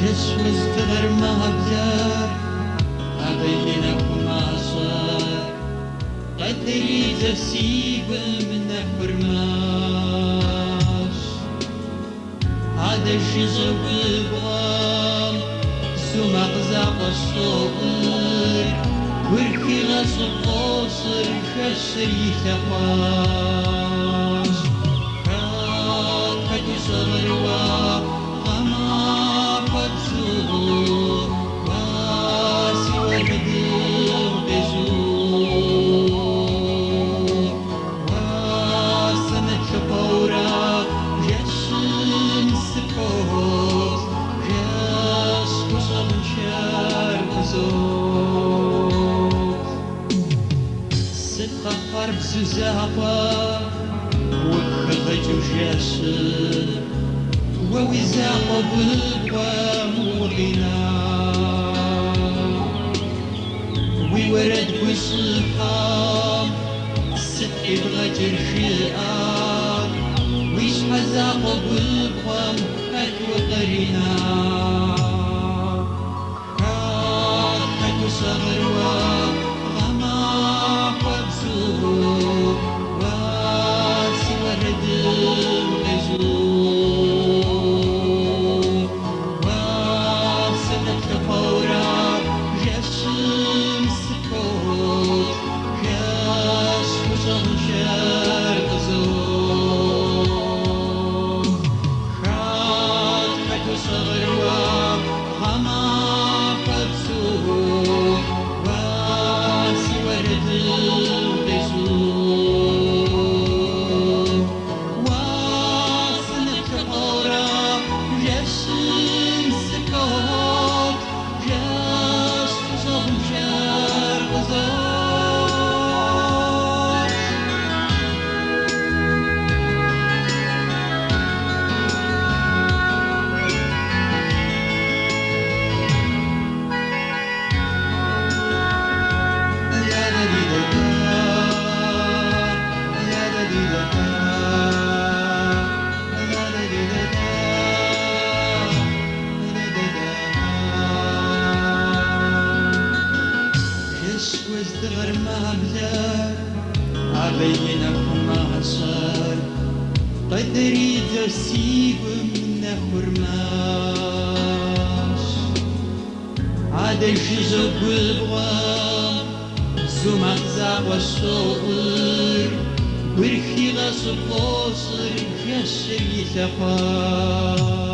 كسوز تغر مهبزار أبينكم عصار قدري تسيب من حرماش هذا الشيء بالبغام سمع زاق الصغر وركي غص القصر كسر يتقاش كاك صغر وغما فتسوه واسي وردر بزور واسنة شقورا جسم سكوت جس وصل شارك زوت صدق حرب زوزاقا وخرج جسد ووزاق بالقوام وغنى وورد بصحام صدق بغجر شئان ويش حزاق بالقوام وقرنا كاد صغر وغما وبزور واسي ورد الغزور واسنة كفورة جسم سكوت كاس وصل شارك زور خاتك صغر وغما وبزور واسي ورد الغزور واسنة كفورة جسم سكوت كاس وصل شارك زور كسوز دغر مهبزار أبينكم عصار قدري تسيب من حرماش عاد الجزء بالبغام زمع زاق والصغر ورخي غص القصر جسر يتقاش